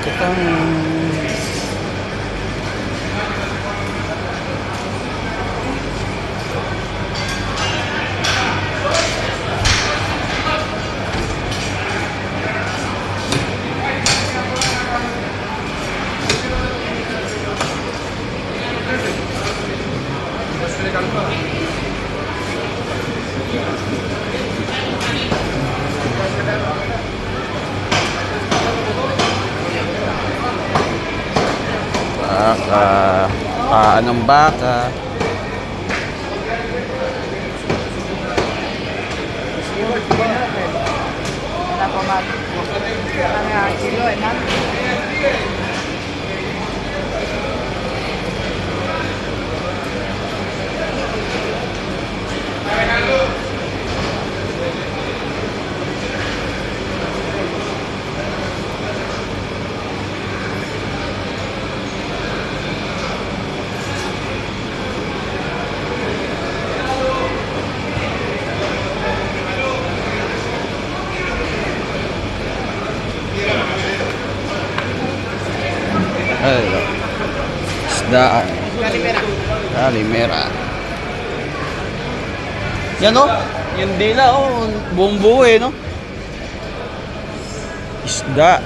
Katang. Baka, paa ng baka. Hello. Isdaan. Kalimera. Yan o. Yung dila o. Buong buo eh no. Isda.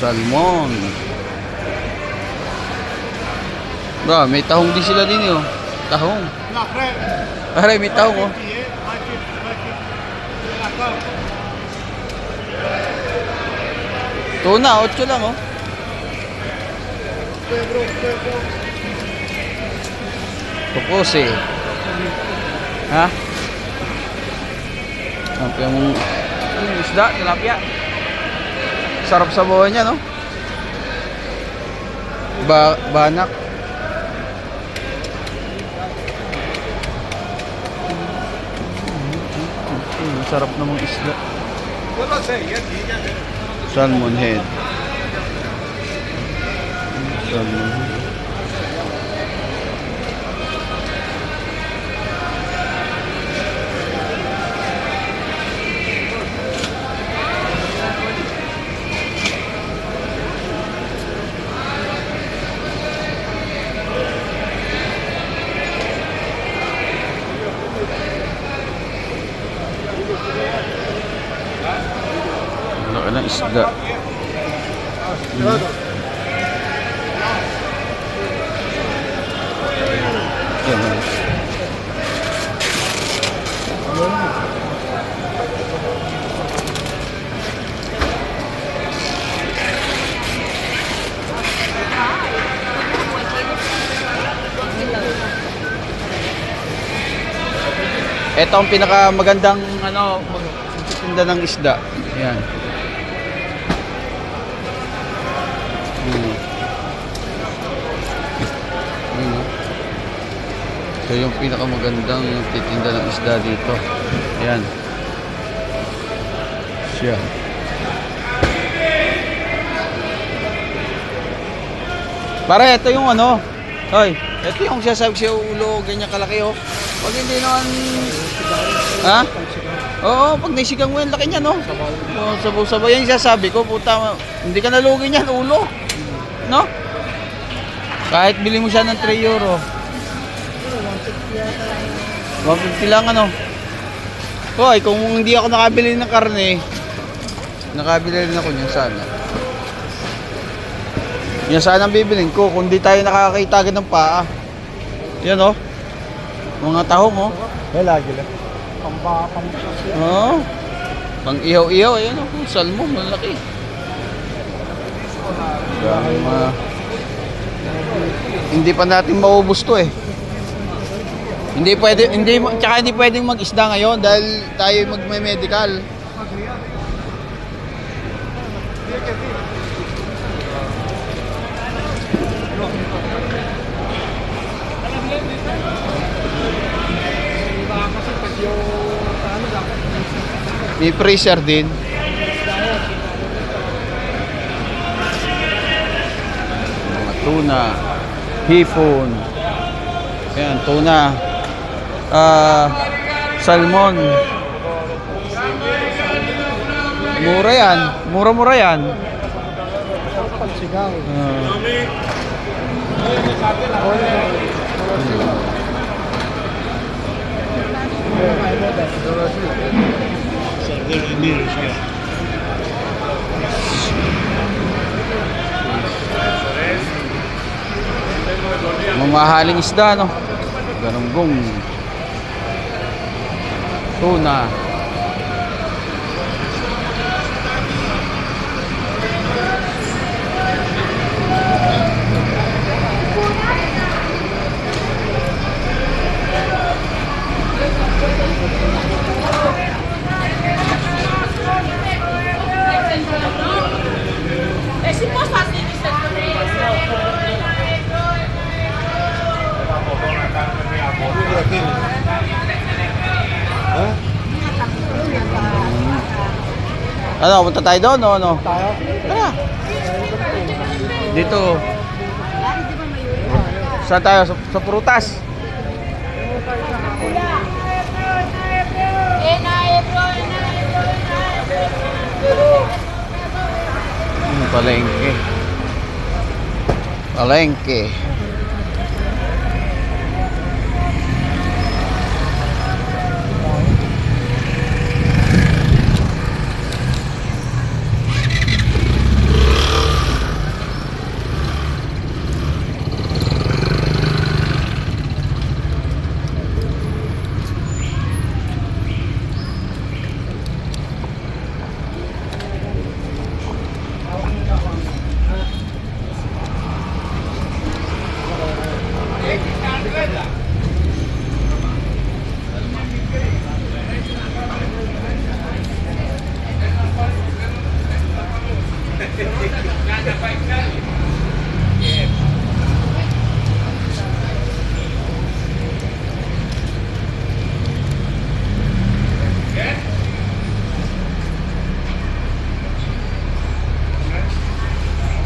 Salmon. Ba, may tahong din sila din eh oh. Tahong. Aray, may tahong oh. Tuna, 8 lang oh. Tukos eh. Ha? Apa yung isda, tilapia. Sarap sa buhay niya no? Banak. Sarap namang isda. Salmon head. Salmon head. Laki ng isda. Yan. Ito ang pinakamagandang ano magtitinda ng isda. Yan. Ito yung pinakamagandang titinda ng isda dito. Ayan. Siya. Pare, ito yung ano. Hoy, ito yung sinasabi siya ulo, ganyan kalaki oh. Pag hindi naman... Ha? Oo, pag naisigang mo yan, laki niya no. Oh, sabaw-sabaw yan yung sinasabi ko. Puta, hindi ka nalugi niyan, ulo. No? Kahit bili mo siya ng 3 euro. 150 lang ano. Hoy, kung hindi ako nakabili ng karne, nakabili rin ako niyan sana. Yan sana ang bibilin ko kung di tayo nakakita agad ng paa. Yan oh. Mga tahong oh. Lagi lang. Pang Oh. Pang ihaw-ihaw ayan oh. Salmon malaki. Hindi pa natin maubos to eh. Hindi pwedeng mag-isda ngayon dahil tayo magme-medical. May freezer din. Mga tuna, hipon. Ayan, tuna. Salmon. Mura yan. Mura-mura yan. Pansigang. Mamahaling isda, no? Galunggong. Tuna. Ano, punta tayo doon, no? Ano? Tayo? Tara. Dito. Saan tayo? Sa prutas. Palengke. Palengke.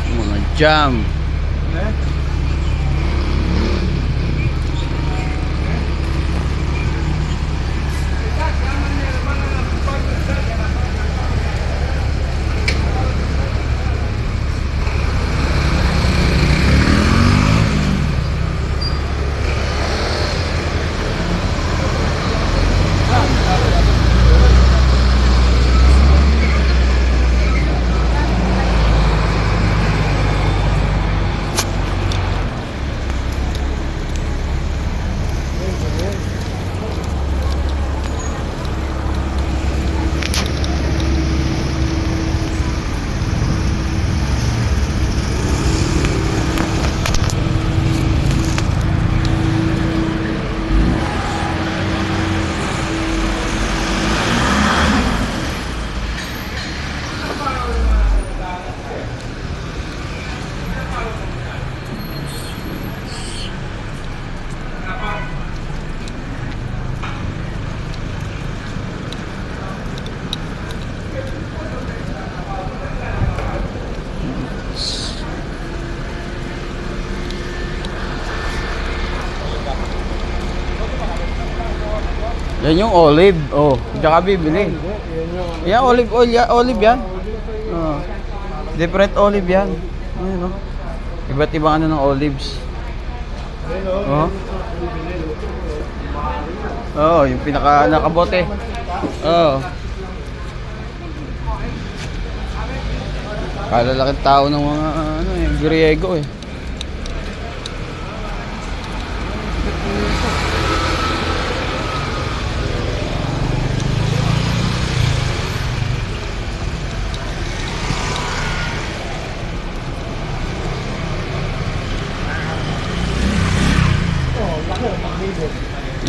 Mga jam. Yan yung olive. Oh, diyan ka bibili. Yan, olive oil. Olive yan. Oh. Different olive yan. Ayun, no? Iba't ibang ano ng olives. Oh. Oh, yung pinaka nakabote. Oh. Kalalaking tao ng mga ano eh, Griego eh.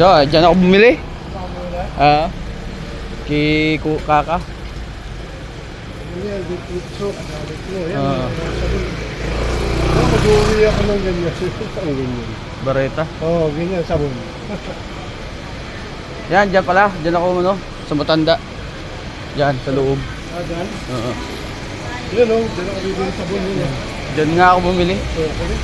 Diyan ako bumili. Ah. Kaka. Mag-uwi ako ng ganyan. Ang ganyan. Bareta. Oo, ganyan, sabon. Yan, diyan pala. Diyan ako ano, sa Matanda. Diyan, sa loob. Ah, dyan? Oo. Yan o, dyan ako bibili sabon nila. Diyan nga ako bumili. So, ako rin.